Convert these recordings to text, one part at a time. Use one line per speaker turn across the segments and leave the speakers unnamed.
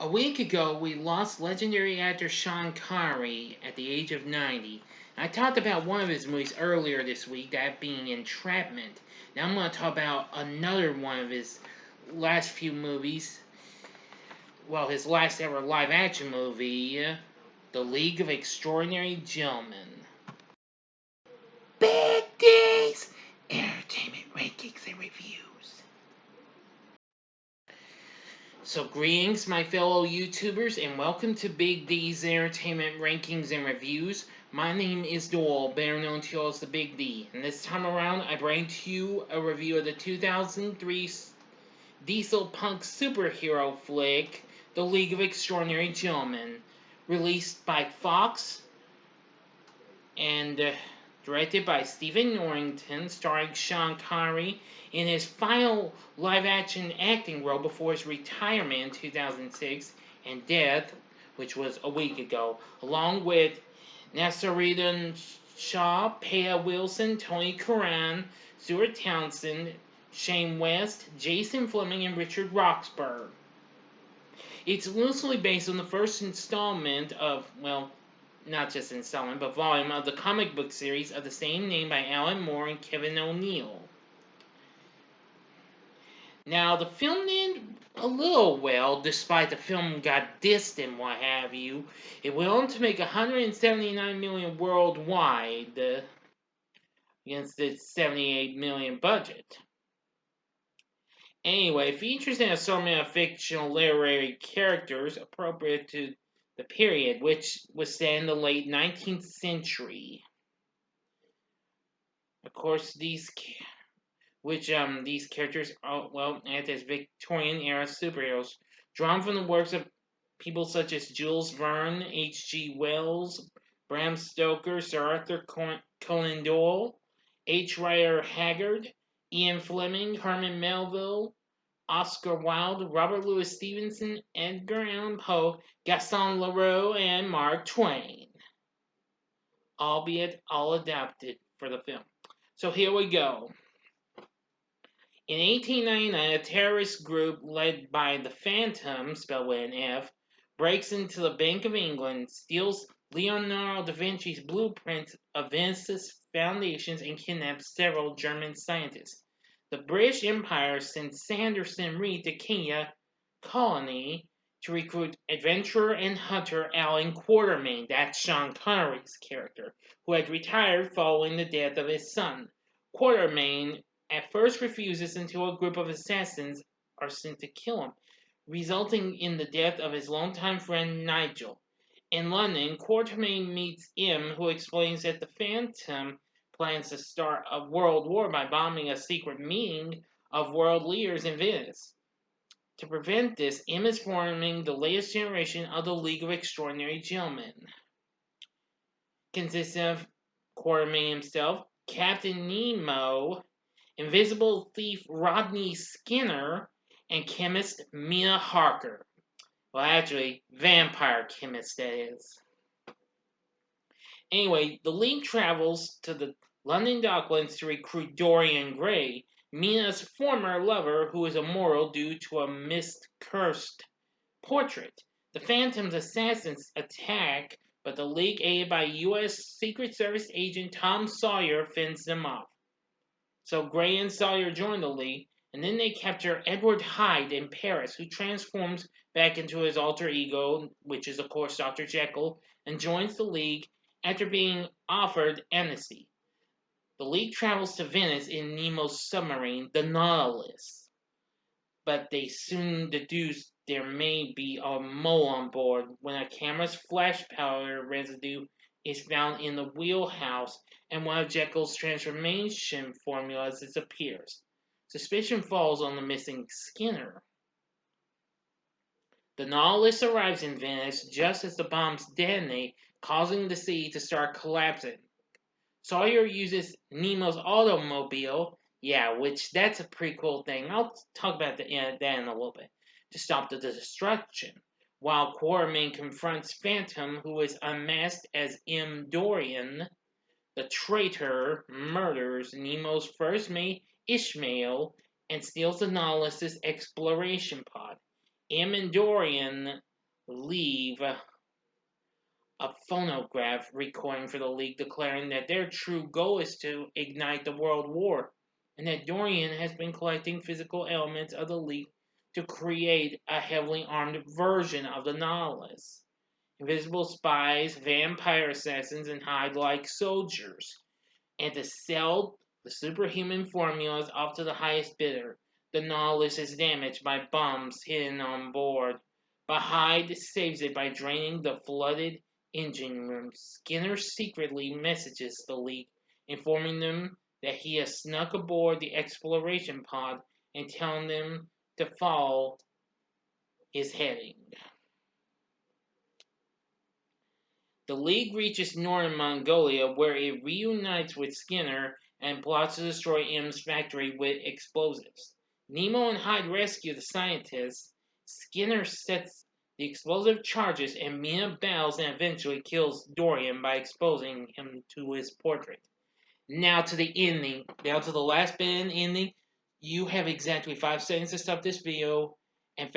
A week ago, we lost legendary actor Sean Connery at the age of 90. I talked about one of his movies earlier this week, that being Entrapment. Now I'm going to talk about another one of his last few movies. Well, his last ever live action movie, The League of Extraordinary Gentlemen. Big D's Entertainment Rankings and Reviews. So greetings, my fellow YouTubers, and welcome to Big D's Entertainment Rankings and Reviews. My name is Doyle, better known to you as the Big D, and this time around I bring to you a review of the 2003 diesel punk superhero flick, The League of Extraordinary Gentlemen, released by Fox and directed by Stephen Norrington, starring Sean Connery in his final live-action acting role before his retirement in 2006 and death, which was a week ago, along with Nasruddin Shah, Peta Wilson, Tony Curran, Stuart Townsend, Shane West, Jason Fleming, and Richard Roxburgh. It's loosely based on the first installment of, well, not just installment, but volume of the comic book series of the same name by Alan Moore and Kevin O'Neill. Now, the film did a little well, despite the film got dissed and what have you. It went on to make $179 million worldwide against its $78 million budget. Anyway, it features an assortment of fictional literary characters appropriate to the period, which was set in the late 19th century. Of course, these characters act as Victorian-era superheroes, drawn from the works of people such as Jules Verne, H.G. Wells, Bram Stoker, Sir Arthur Conan Doyle, H. Rider Haggard, Ian Fleming, Herman Melville, Oscar Wilde, Robert Louis Stevenson, Edgar Allan Poe, Gaston Leroux, and Mark Twain. Albeit all adapted for the film. So here we go. In 1899, a terrorist group led by the Phantom, spelled with an F, breaks into the Bank of England, steals Leonardo da Vinci's blueprints of Venice's foundations, and kidnaps several German scientists. The British Empire sent Sanderson Reed to Kenya colony to recruit adventurer and hunter Alan Quatermain, that's Sean Connery's character, who had retired following the death of his son. Quatermain at first refuses until a group of assassins are sent to kill him, resulting in the death of his longtime friend Nigel. In London, Quatermain meets M, who explains that the Phantom plans to start a world war by bombing a secret meeting of world leaders in Venice. To prevent this, M is forming the latest generation of the League of Extraordinary Gentlemen. Consists of Quatermain himself, Captain Nemo, invisible thief Rodney Skinner, and chemist Mina Harker. Well, actually, vampire chemist, that is. Anyway, the League travels to the London Docklands to recruit Dorian Gray, Mina's former lover, who is immoral due to a miscursed portrait. The Phantom's assassins attack, but the League, aided by U.S. Secret Service agent Tom Sawyer, fends them off. So Gray and Sawyer join the League, and then they capture Edward Hyde in Paris, who transforms back into his alter ego, which is of course Dr. Jekyll, and joins the League after being offered amnesty. The League travels to Venice in Nemo's submarine, the Nautilus, but they soon deduce there may be a mole on board when a camera's flash powder residue is found in the wheelhouse and one of Jekyll's transformation formulas disappears. Suspicion falls on the missing Skinner. The Nautilus arrives in Venice just as the bombs detonate, causing the sea to start collapsing. Sawyer uses Nemo's automobile, which that's a pretty cool thing. I'll talk about that in a little bit, to stop the destruction, while Quatermain confronts Phantom, who is unmasked as M. Dorian. The traitor murders Nemo's first mate, Ishmael, and steals the Nautilus's exploration pod. M and Dorian leave a phonograph recording for the League declaring that their true goal is to ignite the World War, and that Dorian has been collecting physical elements of the League to create a heavily armed version of the Nautilus. Invisible spies, vampire assassins, and hide-like soldiers, and to sell the superhuman formulas off to the highest bidder. The Nautilus is damaged by bombs hidden on board, but Hyde saves it by draining the flooded engine room. Skinner secretly messages the League, informing them that he has snuck aboard the exploration pod and telling them to follow his heading. The League reaches northern Mongolia, where it reunites with Skinner and plots to destroy M's factory with explosives. Nemo and Hyde rescue the scientists. Skinner sets the explosive charges, and Mina battles and eventually kills Dorian by exposing him to his portrait. Now to the ending. Down to the last bit in the ending. You have exactly 5 seconds to stop this video and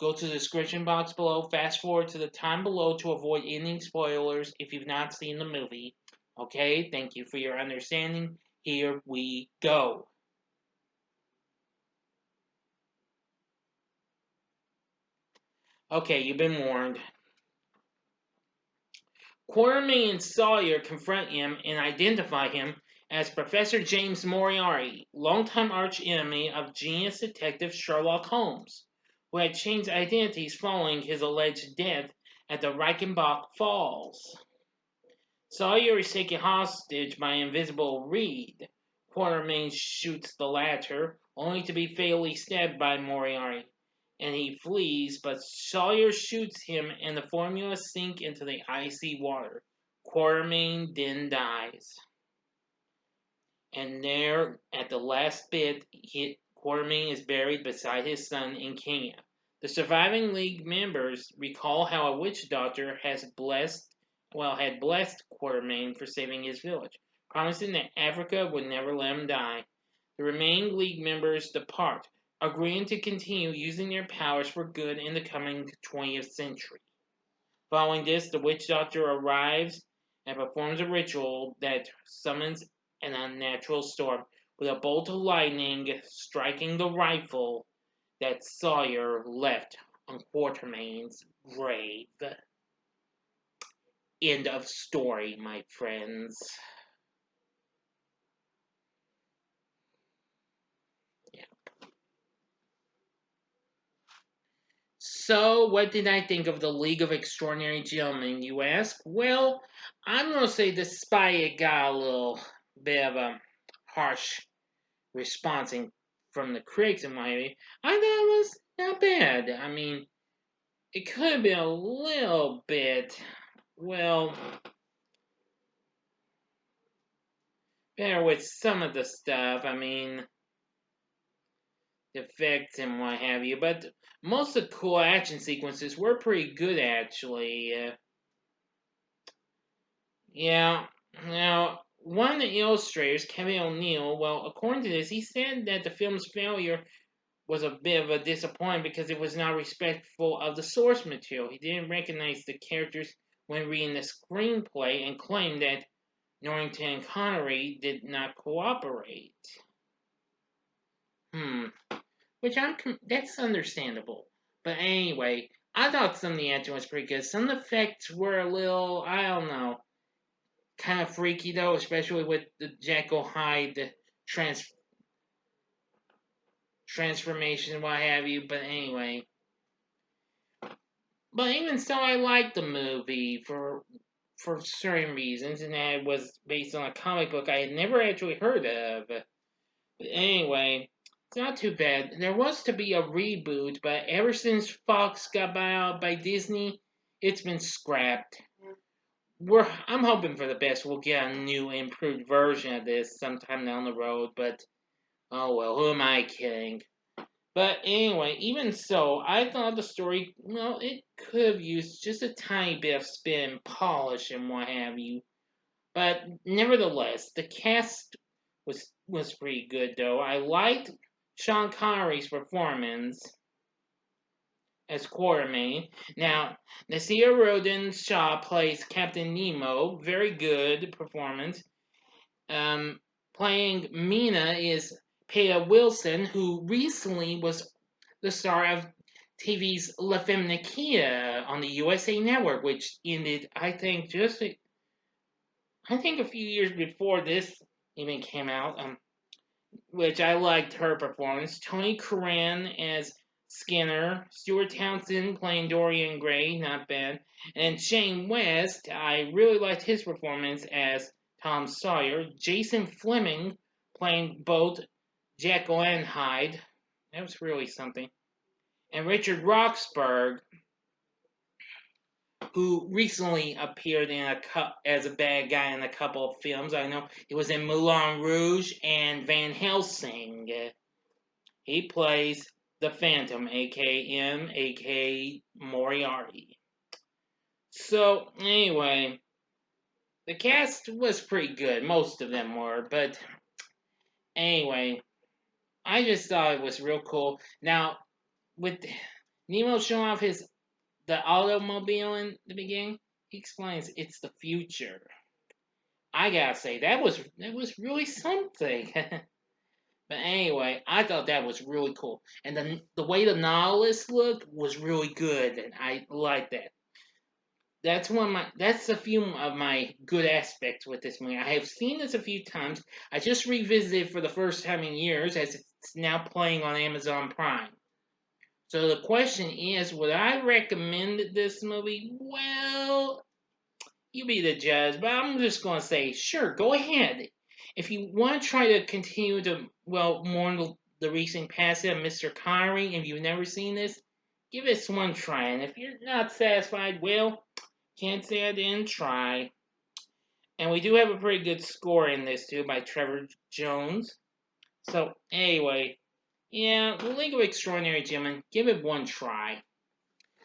go to the description box below, fast forward to the time below to avoid ending spoilers if you've not seen the movie. Okay, thank you for your understanding. Here we go. Okay, you've been warned. Quartermain and Sawyer confront him and identify him as Professor James Moriarty, longtime arch-enemy of genius detective Sherlock Holmes, who had changed identities following his alleged death at the Reichenbach Falls. Sawyer is taken hostage by Invisible Reed. Quartermain shoots the latter, only to be fatally stabbed by Moriarty, and he flees, but Sawyer shoots him and the formula sink into the icy water. Quartermain then dies. And there, at the last bit, Quartermain is buried beside his son in Kenya. The surviving League members recall how a witch doctor had blessed Quartermain for saving his village, promising that Africa would never let him die. The remaining League members depart, agreeing to continue using their powers for good in the coming 20th century. Following this, the witch doctor arrives and performs a ritual that summons an unnatural storm, with a bolt of lightning striking the rifle that Sawyer left on Quartermain's grave. End of story, my friends. Yeah. So, what did I think of the League of Extraordinary Gentlemen, you ask? Well, I'm going to say despite it got a little bit of a harsh response from the critics in Miami, I thought it was not bad. I mean, it could have been a little bit, well, better with some of the stuff. I mean, the effects and what have you. But most of the cool action sequences were pretty good, actually. Yeah. Now, one of the illustrators, Kevin O'Neill, well, according to this, he said that the film's failure was a bit of a disappointment because it was not respectful of the source material. He didn't recognize the characters when reading the screenplay and claimed that Norrington and Connery did not cooperate. Which that's understandable. But anyway, I thought some of the action was pretty good. Some of the effects were a little, I don't know, kind of freaky though, especially with the Jekyll Hyde transformation and what have you. But anyway, but even so, I liked the movie for certain reasons, and that it was based on a comic book I had never actually heard of. But anyway, it's not too bad. There was to be a reboot, but ever since Fox got bought out by Disney, it's been scrapped. I'm hoping for the best. We'll get a new, improved version of this sometime down the road, but oh well, who am I kidding? But anyway, even so, I thought the story, it could have used just a tiny bit of spin and polish and what have you. But nevertheless, the cast was pretty good though. I liked Sean Connery's performance as Quartermain. Now, Nasir Rodin Shaw plays Captain Nemo. Very good performance. Playing Mina is Peta Wilson, who recently was the star of TV's La Femme Nikita on the USA Network, which ended, I think, a few years before this even came out. Which I liked her performance. Tony Curran as Skinner, Stuart Townsend playing Dorian Gray, not bad, and Shane West, I really liked his performance as Tom Sawyer. Jason Fleming playing both Jekyll and Hyde, that was really something, and Richard Roxburgh, who recently appeared as a bad guy in a couple of films. I know he was in Moulin Rouge and Van Helsing. He plays the Phantom, aka M, aka Moriarty. So, anyway, the cast was pretty good. Most of them were, but anyway, I just thought it was real cool. Now, with Nemo showing off the automobile in the beginning, he explains it's the future. I gotta say that was really something. But anyway, I thought that was really cool, and the way the Nautilus looked was really good, and I liked that. That's a few of my good aspects with this movie. I have seen this a few times. I just revisited it for the first time in years, as it's now playing on Amazon Prime. So the question is, would I recommend this movie? Well, you be the judge, but I'm just going to say, sure, go ahead. If you want to try to continue to, mourn the recent passing of Mr. Connery, if you've never seen this, give this one try. And if you're not satisfied, well, can't say I didn't try. And we do have a pretty good score in this, too, by Trevor Jones. So, anyway, yeah, The League of Extraordinary Gentlemen, give it one try.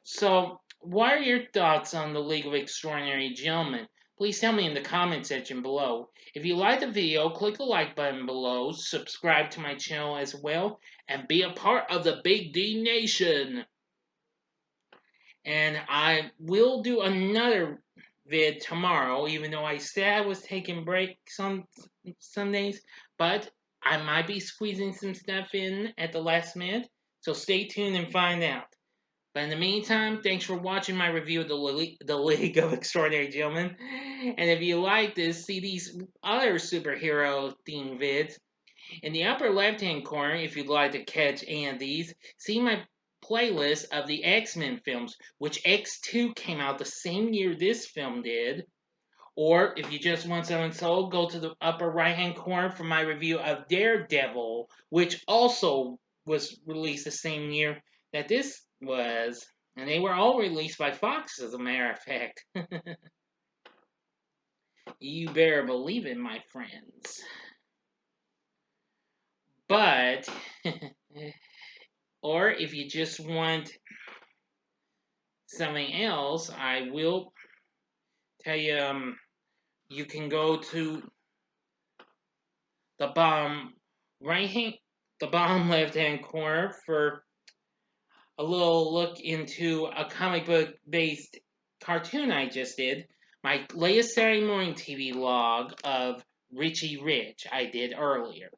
So, what are your thoughts on The League of Extraordinary Gentlemen? Please tell me in the comment section below. If you like the video, click the like button below, subscribe to my channel as well, and be a part of the Big D Nation. And I will do another vid tomorrow, even though I said I was taking breaks on some days, but I might be squeezing some stuff in at the last minute, so stay tuned and find out. But in the meantime, thanks for watching my review of the League of Extraordinary Gentlemen. And if you like this, see these other superhero themed vids. In the upper left-hand corner, if you'd like to catch any of these, see my playlist of the X-Men films, which X2 came out the same year this film did. Or if you just want something sold, go to the upper right-hand corner for my review of Daredevil, which also was released the same year that this was. And they were all released by Fox, as a matter of fact. You better believe it, my friends. But, or if you just want something else, I will tell you, you can go to the bottom left-hand corner for a little look into a comic book based cartoon I just did. My latest Saturday morning TV log of Richie Rich I did earlier.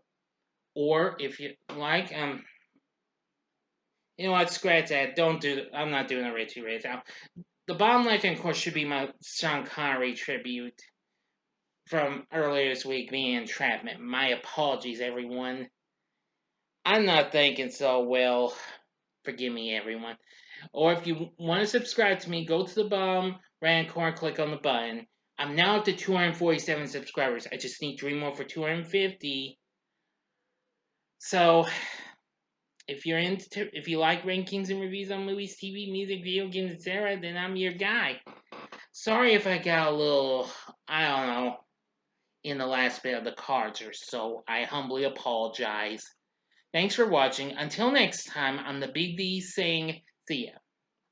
Or if you like, you know what, scratch that. I'm not doing a Richie Rich. The bottom left hand corner should be my Sean Connery tribute from earlier this week, being Entrapment. My apologies, everyone. I'm not thinking so well. Forgive me, everyone. Or if you want to subscribe to me, go to the bottom right corner, click on the button. I'm now up to 247 subscribers. I just need 3 more for 250. So, if you like rankings and reviews on movies, TV, music, video games, etc., then I'm your guy. Sorry if I got a little, I don't know, in the last bit of the cards or so. I humbly apologize. Thanks for watching. Until next time, I'm the Big D saying, see ya.